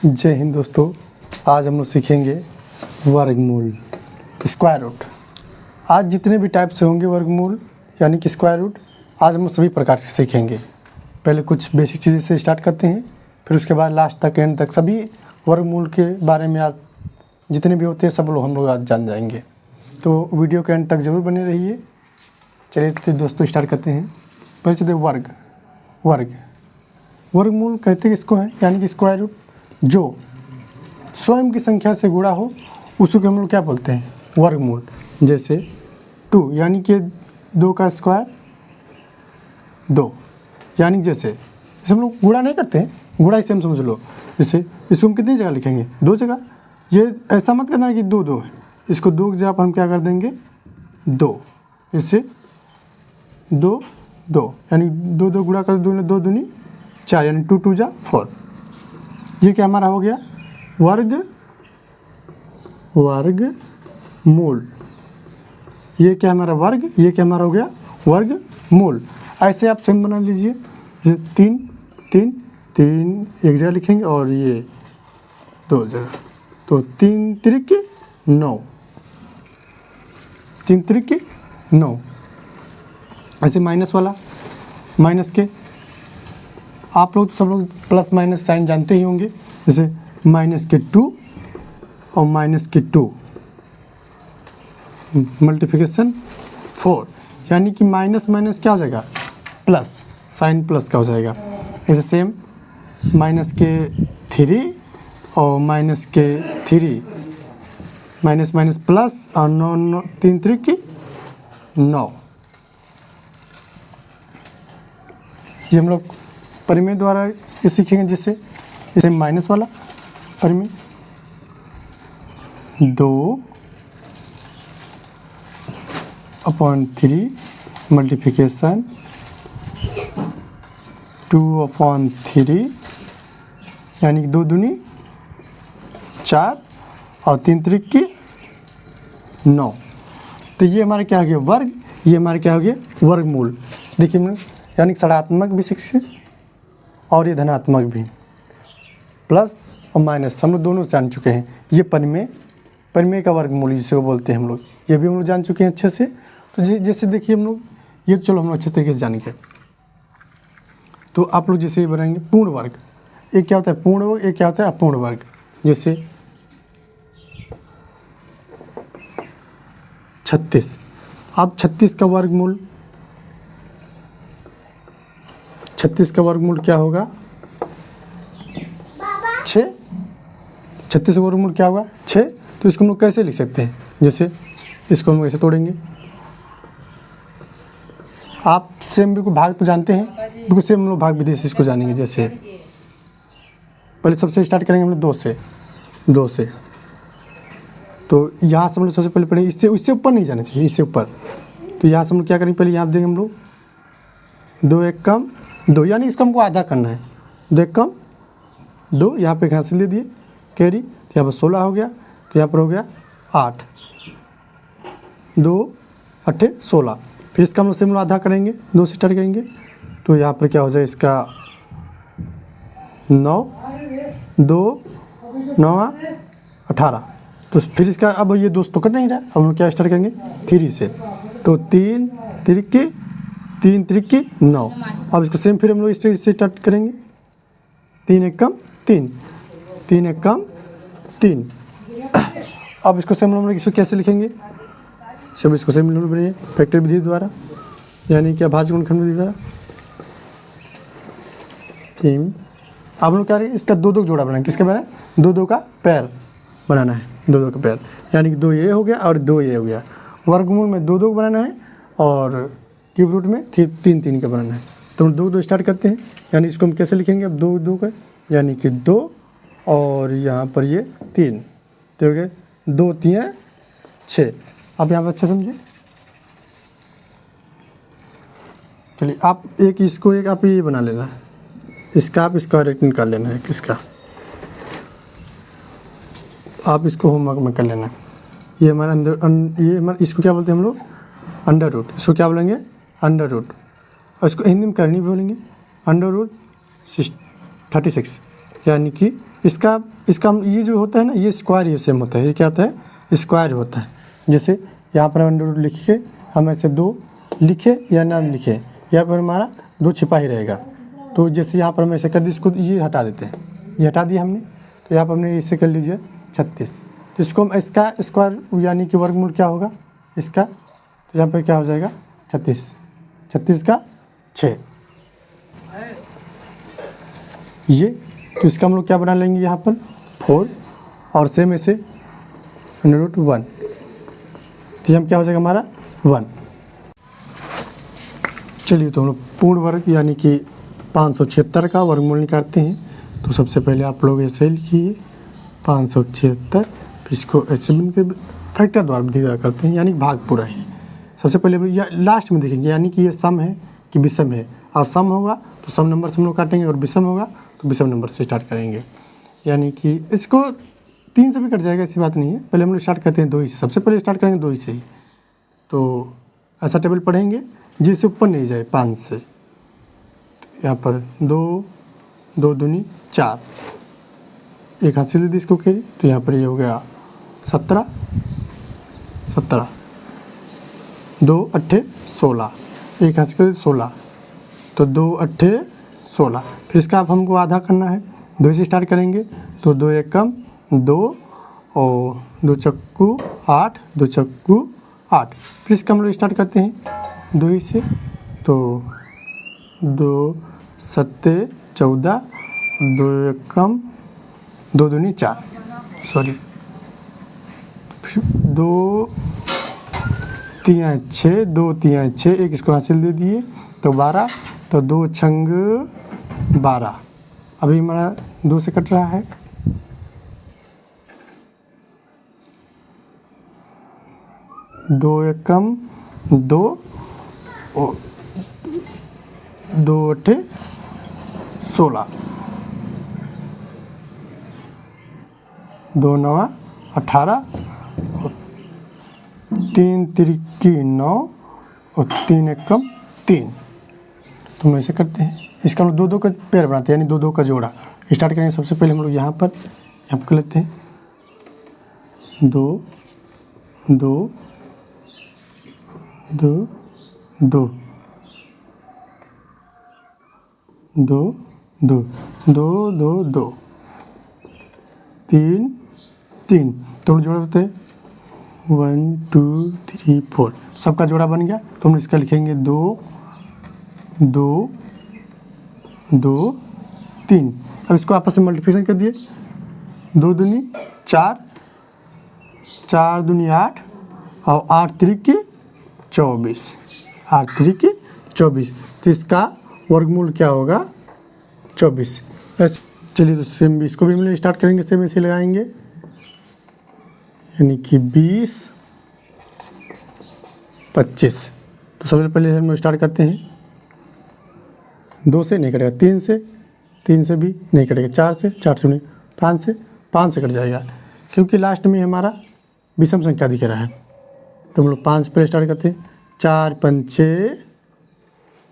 जय हिंद दोस्तों। आज हम लोग सीखेंगे वर्गमूल, स्क्वायर रूट। आज जितने भी टाइप से होंगे वर्गमूल यानी कि स्क्वायर रूट, आज हम लोग सभी प्रकार से सीखेंगे। पहले कुछ बेसिक चीज़ें से स्टार्ट करते हैं, फिर उसके बाद लास्ट तक एंड तक सभी वर्गमूल के बारे में आज जितने भी होते हैं सब लोग हम लोग आज जान जाएंगे। तो वीडियो के एंड तक ज़रूर बने रहिए। चलिए तो दोस्तों स्टार्ट करते हैं। पहले चलते वर्गमूल कहते हैं इसको है, यानी कि स्क्वायर रूट जो स्वयं की संख्या से गुणा हो उसी को हम लोग क्या बोलते हैं, वर्गमूल। जैसे 2 यानी कि 2 का स्क्वायर 2, यानी जैसे हम लोग गुणा नहीं करते हैं, गुणा इसे हम समझ लो। जैसे इसको हम कितनी जगह लिखेंगे, 2 जगह। ये ऐसा मत करना कि 2 2 है, इसको 2 की जगह पर हम क्या कर देंगे 2, इससे 2 2 यानी 2 2 गुणा कर 2 2 दूनी 4 यानी 2 2 जा 4। ये क्या हमारा हो गया वर्गमूल। ये क्या हमारा वर्ग, ये क्या हमारा हो गया वर्गमूल। ऐसे आप सेम बना लीजिए। 3 3 3 एक जगह लिखेंगे और ये 2 जगह, तो 3 त्रिक 9, 3 त्रिक 9। ऐसे माइनस वाला, माइनस के आप लोग सब लोग प्लस माइनस साइन जानते ही होंगे। जैसे माइनस के 2 और माइनस के 2 मल्टीप्लिकेशन 4, यानी कि माइनस माइनस क्या हो जाएगा प्लस, साइन प्लस का हो जाएगा। ऐसे सेम माइनस के 3 और माइनस के 3, माइनस माइनस प्लस और 9 3 त्रिक 9। ये हम लोग परिमेय द्वारा ये सीखेंगे। जैसे माइनस वाला परिमेय 2/3 मल्टीप्लिकेशन 2/3, यानी कि 2 दूनी 4 और 3 त्रिक 9। तो ये हमारा क्या हो गया वर्ग, ये हमारा क्या हो गया वर्गमूल। देखिए हम यानी कि ऋणात्मक भी सीखे और ये धनात्मक भी, प्लस और माइनस हम लोग दोनों जान चुके हैं। ये परिमेय का वर्गमूल जिसे बोलते हैं हम लोग, ये भी हम लोग जान चुके हैं अच्छे से। तो जैसे देखिए हम लोग ये, चलो हम लोग अच्छे तरीके से जान गए। तो आप लोग जैसे ही बनाएंगे पूर्ण वर्ग, एक क्या होता है पूर्ण वर्ग, एक क्या होता है अपूर्ण वर्ग। जैसे 36, अब 36 का वर्गमूल, 36 का वर्गमूल क्या होगा 6। 36 का वर्गमूल क्या होगा 6। तो इसको हम लोग कैसे लिख सकते हैं, जैसे इसको हम कैसे तोड़ेंगे। आप सेम बिल्कुल भाग तो जानते हैं, बिल्कुल सेम हम लोग भाग विधि से इसको जानेंगे। जैसे पहले सबसे स्टार्ट करेंगे हम लोग 2 से। तो यहाँ से हम लोग सबसे पहले इससे ऊपर नहीं जाना चाहिए, इससे ऊपर। तो यहाँ से हम लोग क्या करेंगे, पहले यहाँ देंगे हम लोग 2 1 कम 2, यानी इसको हमको आधा करना है। 2 1 कम 2, यहाँ पे घास ले दिए कैरी, तो यहाँ पर 16 हो गया, तो यहाँ पर हो गया 8, 2 8 16। फिर इसका हम लोग से आधा करेंगे, 2 से स्टार्ट करेंगे, तो यहाँ पर क्या हो जाए इसका 9 2 9 18। तो फिर इसका अब ये 2 तो कट नहीं रहा, हम लोग क्या स्टार्ट करेंगे 3 से। तो 3 त्रिक 9। अब इसको सेम फिर हम लोग इससे स्टार्ट करेंगे। 3 1 कम 3 3 1 कम 3। अब इसको सेम हम लोग इसको कैसे लिखेंगे, सब इसको सेम हम लोग बनाइए फैक्टर विधि द्वारा, यानी कि अभाज्य गुणनखंड विधि द्वारा। अब हम लोग क्या करेंगे, इसका 2 2 जोड़ा बनाएंगे। किसका बनाए 2 2 का पैर बनाना है, 2 2 का पैर, यानी कि 2 ये हो गया और 2 ये हो गया। वर्गमूल में 2 2 बनाना है और क्यूब रूट में 3 3 का बनाना है। तो हम 2 2 स्टार्ट करते हैं, यानी इसको हम कैसे लिखेंगे अब 2 2 का, यानी कि 2 और यहाँ पर ये 3, तो हो गए 2 3 6। आप यहाँ पर अच्छा समझे। चलिए आप एक इसको एक आप ये बना लेना है, इसका आप स्क्वायर रूट निकाल लेना है। किसका आप इसको होमवर्क में कर लेना। ये हमारा ये हमारा इसको क्या बोलते हैं हम लोग अंडर रूट। इसको क्या बोलेंगे अंडर रूट, और इसको हिंदी में करनी बोलेंगे अंडर रूट 36, यानी कि इसका इसका ये जो होता है ना, ये स्क्वायर ये सेम होता है। ये क्या होता है? स्क्वायर होता है। जैसे यहाँ पर अंडर रूट लिख के हम ऐसे 2 लिखे या ना लिखे, यहाँ पर हमारा 2 छिपा ही रहेगा। तो जैसे यहाँ पर हम ऐसे कर दी, इसको ये हटा देते हैं, ये हटा दिया हमने, तो यहाँ पर हमने इसे कर लीजिए 36। तो इसको हम इसका स्क्वायर यानी कि वर्गमूल क्या होगा इसका, तो यहाँ पर क्या हो जाएगा 36, 36 का 6 ये। तो इसका हम लोग क्या बना लेंगे यहाँ पर 4 और सेम ऐसे √1, तो ये हम क्या हो जाएगा हमारा 1। चलिए तो हम लोग पूर्ण वर्ग यानी कि 576 का वर्गमूल निकालते हैं। तो सबसे पहले आप लोग ऐसे लिखिए 576, फिर इसको ऐसे बन के फैक्टर द्वारा डिवाइड करते हैं, यानी भाग पूरा है। सबसे पहले या लास्ट में देखेंगे यानी कि ये सम है कि विषम है, और सम होगा तो सम नंबर से हम लोग काटेंगे, और विषम होगा तो विषम नंबर से स्टार्ट करेंगे। यानी कि इसको 3 से भी कट जाएगा, ऐसी बात नहीं है। पहले हम लोग स्टार्ट करते हैं 2 ही से, सबसे पहले स्टार्ट करेंगे 2 ही से ही। तो ऐसा टेबल पढ़ेंगे जिससे ऊपर नहीं जाए 5 से। यहाँ पर 2 2 दूनी 4, एक हाथ से दे दी इसको कैरी, तो यहाँ पर ये हो गया 17 17, 2 8 16, एक हाथ से कर 16, तो 2 8 16। फिर इसका आप हमको आधा करना है, 2 से स्टार्ट करेंगे, तो 2 एकम 2 और 2 चक्कू 8, 2 चक्कू 8। फिर इसका हम लोग स्टार्ट करते हैं 2 ही से, तो 2 7 14, 2 एकम 2 दूनी 4, सॉरी 2 3 6, 2 3 6, एक इसको हासिल दे दिए तो 12, तो 2 छंग 12। अभी हमारा 2 से कट रहा है, दो एकम 2 और 2 8 16, 2 9 18, 3 तिरकी 9 और 3 एकम 3। तो हम ऐसे करते हैं, इसका हम लोग 2 2 का पेयर बनाते हैं, यानी 2 2 का जोड़ा। स्टार्ट करेंगे सबसे पहले हम लोग यहाँ पर कर लेते हैं 2 2 2 2 2 2 2 2 2 3 3। तो जोड़ा होते हैं 1 2 3 4, सबका जोड़ा बन गया। तो हम इसका लिखेंगे 2 2 2 3। अब इसको आपस में मल्टीप्लिकेशन कर दिए, 2 दूनी 4, 4 दूनी 8 और 8 तिरिक 24, 8 तिरिक 24। तो इसका वर्गमूल क्या होगा 24। ऐसे चलिए तो सेम इसको भी हम लोग स्टार्ट करेंगे, सेम ऐसे लगाएंगे, यानी कि 20 25। तो सबसे पहले हम लोग स्टार्ट करते हैं 2 से नहीं कटेगा, 3 से, 3 से भी नहीं कटेगा, 4 से नहीं, 5 से कट जाएगा, क्योंकि लास्ट में हमारा विषम संख्या दिख रहा है। तो हम लोग 5 पर स्टार्ट करते हैं, 4 पंचे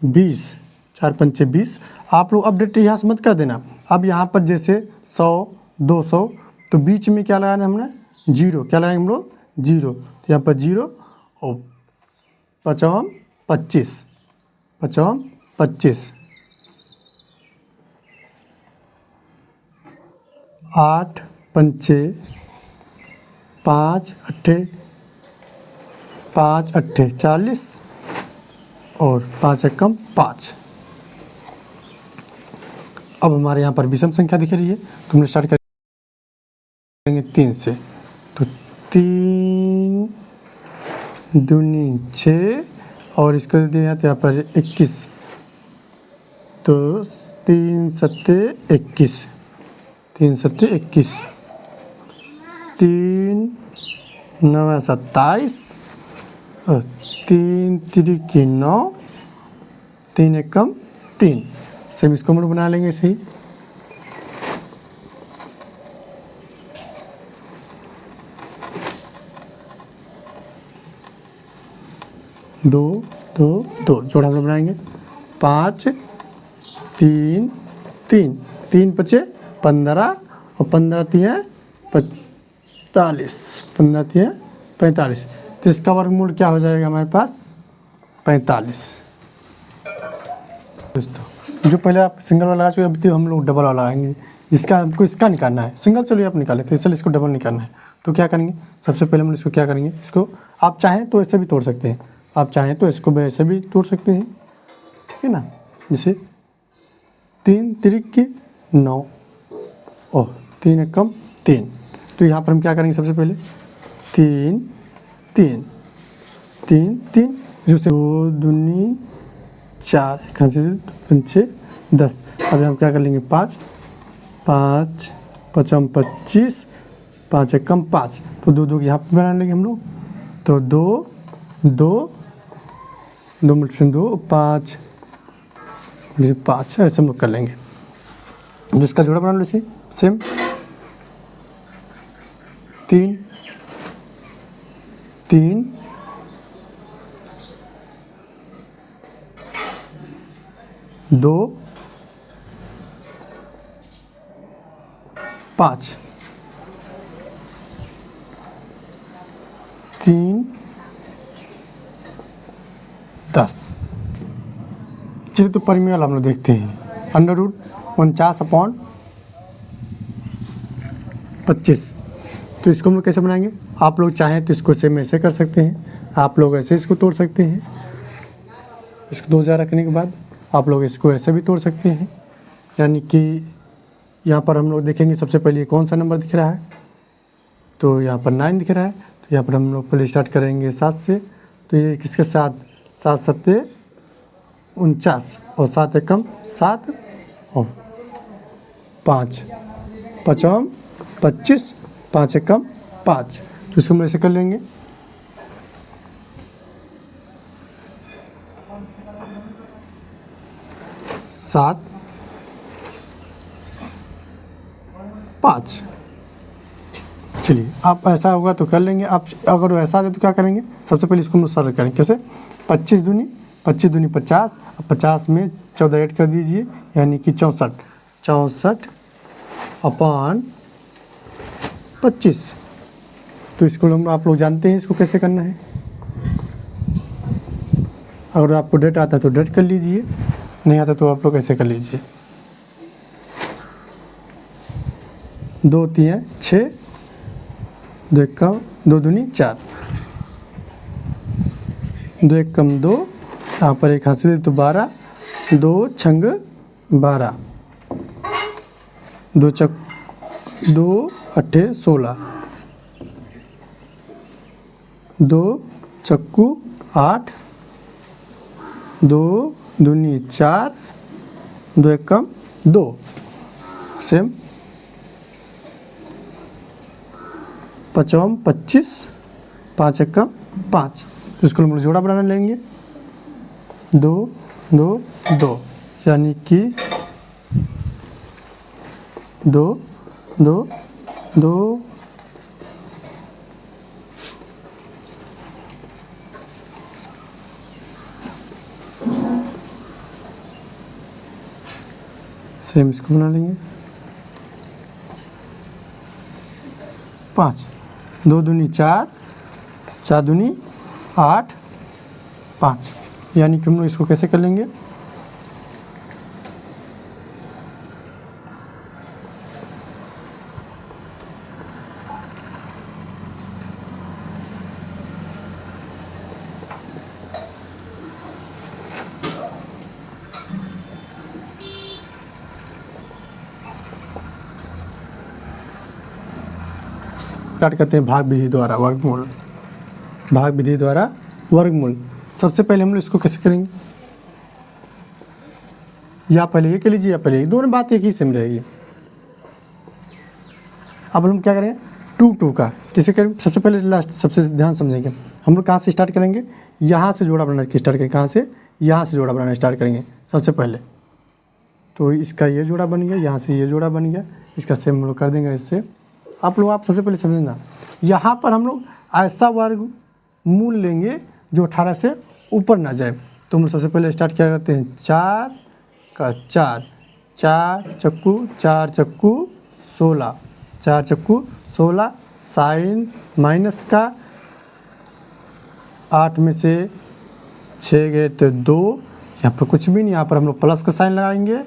20, 4 पंचे 20। आप लोग अपडेट यहाँ से मत कर देना। अब यहाँ पर जैसे 100 200, तो बीच में क्या लगाना हमने 0, क्या लगाएंगे हम लोग 0, तो यहाँ पर 0 और 5 25, 5 25, 8 पंचे 5 अट्ठे 5 अट्ठे 40 और 5 एकम 5। अब हमारे यहाँ पर विषम संख्या दिख रही है, तो हम स्टार्ट करेंगे 3 से। तो 3 दूनी 6 और इसको दिया तो यहाँ पर 21, तो 3 सत्ते 21, 3 सत्ते 21, 3 9 27 और 3 तिरिकी 9, 3 एकम 3। सेम इसको हम लोग बना लेंगे सही। 2 2 2 जोड़ा हम लोग बनाएंगे, 5 3 3, 3 5 15 और 15 तिया 45, 15 तिया 45। तो इसका वर्गमूल क्या हो जाएगा हमारे पास 45। दोस्तों जो पहले आप सिंगल वाला लगा चुके अभी तो हम लोग डबल वाला लगाएंगे, जिसका हमको इसका निकालना है। सिंगल चलिए आप निकाले थे, इसलिए इसको डबल निकालना है। तो क्या करेंगे, सबसे पहले हम इसको क्या करेंगे, इसको आप चाहें तो ऐसे भी तोड़ सकते हैं, आप चाहें तो इसको भी ऐसे भी तोड़ सकते हैं, ठीक है ना। जैसे 3 तिरिक की 9 और 3 एकम 3। तो यहाँ पर हम क्या करेंगे, सबसे पहले 3 3 3 3 जो से 2 दूनी 4 5 10। अब हम क्या कर लेंगे 5 5 5 25 5 एकम 5। तो 2 2 यहाँ पर बना लेंगे हम लोग। तो 2 2 2 मल्टीप्लाई 2 5 5 ऐसे हम लोग कर लेंगे। जिसका जोड़ा बना लो इसे सेम 3 3 2 5 3 10। चलिए तो परिमेय हम लोग देखते हैं। √49/25। तो इसको हम लोग कैसे बनाएंगे, आप लोग चाहें तो इसको सेम ऐसे कर सकते हैं, आप लोग ऐसे इसको तोड़ सकते हैं। इसको 2000 रखने के बाद आप लोग इसको ऐसे भी तोड़ सकते हैं। यानी कि यहाँ पर हम लोग देखेंगे सबसे पहले कौन सा नंबर दिख रहा है, तो यहाँ पर 9 दिख रहा है। तो यहाँ पर हम लोग पहले स्टार्ट करेंगे 7 से। तो ये किसके साथ 7 7 49 और 7 एकम 7 और 5 5 25 5 एकम 5। तो इसको हम ऐसे कर लेंगे 7 5। चलिए आप ऐसा होगा तो कर लेंगे। आप अगर वैसा आ जाए तो क्या करेंगे, सबसे पहले इसको हम सरल करेंगे। कैसे 25 दूनी 50। अब 50 में 14 ऐड कर दीजिए, यानी कि 64 64/25। तो इसको हम आप लोग जानते हैं इसको कैसे करना है। अगर आपको डेट आता है तो डेट कर लीजिए, नहीं आता तो आप लोग ऐसे कर लीजिए। 2 3 6 2 एकम 2 दूनी 4 2 एकम 2, यहाँ पर एक हासिल तो 12 2 छंग 12 2 अट्ठे 16 2 चक्कू 8 2 दूनी 4 2 एकम 2 सेम 5 25 5 एकम 5। तो इसको हम लोग जोड़ा बनाना लेंगे 2 2 2, यानी कि 2 2 2 सेम इसको बना लेंगे 5 2 दूनी 4 4 दूनी 8 5, यानी कि हम लोग इसको कैसे कर लेंगे स्टार्ट करते हैं भाग विधि द्वारा वर्गमूल। भाग विधि द्वारा वर्गमूल सबसे पहले हम लोग इसको कैसे करेंगे, या पहले ये कर लीजिए या पहले दोनों बात एक ही सेम रहेगी। अब हम क्या करें 2 2 का कैसे करें, सबसे पहले लास्ट सबसे ध्यान समझेंगे। हम लोग कहाँ से स्टार्ट करेंगे, यहाँ से जोड़ा बनाना स्टार्ट करेंगे। कहाँ से, यहाँ से जोड़ा बनाना स्टार्ट करेंगे सबसे पहले। तो इसका ये जोड़ा बन गया, यहाँ से ये जोड़ा बन गया, इसका सेम हम लोग कर देंगे इससे। आप सबसे पहले समझना, यहाँ पर हम लोग ऐसा वर्ग मूल लेंगे जो 18 से ऊपर ना जाए। तो हम लोग सबसे पहले स्टार्ट क्या करते हैं 4 का 4 4 चक्कू 4 चक्कू 16, 4 चक्कू 16, साइन माइनस का 8 में से 6 गए तो 2, यहाँ पर कुछ भी नहीं, यहाँ पर हम लोग प्लस का साइन लगाएंगे,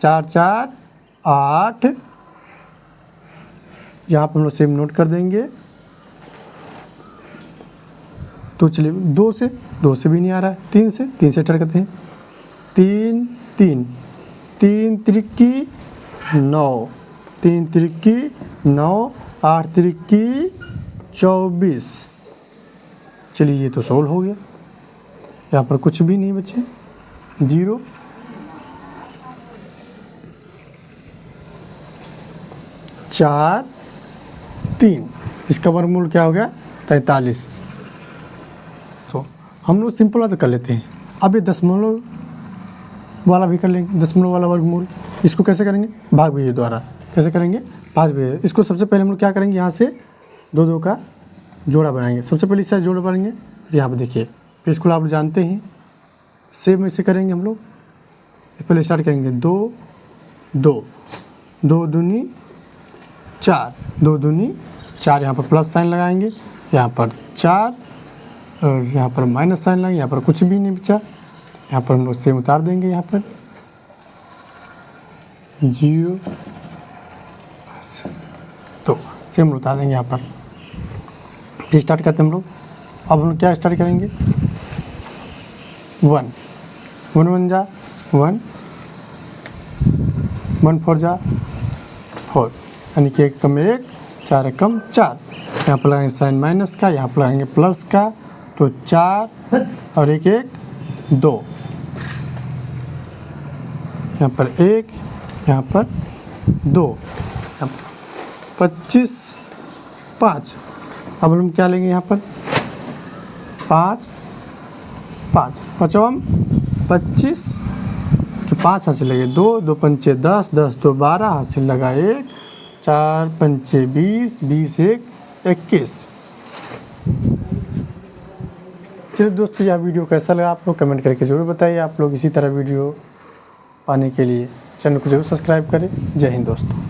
4 4 8, यहाँ पर हम लोग सेम नोट कर देंगे। तो चलिए 2 से भी नहीं आ रहा है, 3 से स्टार्ट करते हैं, 3 3 3 त्रिकी 9, 3 त्रिकी 9, 8 त्रिकी 24। चलिए ये तो सोल्व हो गया, यहाँ पर कुछ भी नहीं बचे, 0। 4 3, इसका वर्गमूल क्या हो गया 43। तो हम लोग सिंपल वाला तो कर लेते हैं, अब ये दशमलव वाला भी कर लेंगे, दशमलव वाला वर्गमूल। इसको कैसे करेंगे, भाग विभेद द्वारा। कैसे करेंगे, भाग विभेद। इसको सबसे पहले हम लोग क्या करेंगे, यहाँ से 2 2 का जोड़ा बनाएंगे। सबसे पहले इससे जोड़ा बनाएंगे, फिर यहाँ पर देखिए, फिर इसको आप जानते हैं सेम ऐसे करेंगे हम लोग। पहले स्टार्ट करेंगे 2 2, 2 दूनी 4, 2 दूनी 4, यहाँ पर प्लस साइन लगाएंगे, यहाँ पर 4 और यहाँ पर माइनस साइन लगाएंगे, यहाँ पर कुछ भी नहीं बचा, यहाँ पर हम लोग सेम उतार देंगे, यहाँ पर 0। तो सेम उतार देंगे यहाँ पर। फिर स्टार्ट करते हैं हम लोग। अब हम लोग क्या स्टार्ट करेंगे, 1 1 1 जा 1, 1 4 जा 4, यानी कि 1 कम 1, 4 कम 4। यहाँ पर लगाएंगे साइन माइनस का, यहाँ पर लगाएंगे प्लस का, तो 4 और 1 1 2, यहाँ पर 1, यहाँ पर 2, यहाँ पर 25 5। अब हम क्या लेंगे, यहाँ पर 5 5 5 25 कि 5 हाथ से लगे 2 2 पंचे 10 10 तो 12 हाथ से लगा 1 4 पंचे 20 20 1 21। चलिए दोस्तों, यह वीडियो कैसा लगा आप लोग कमेंट करके ज़रूर बताइए। आप लोग इसी तरह वीडियो पाने के लिए चैनल को जरूर सब्सक्राइब करें। जय हिंद दोस्तों।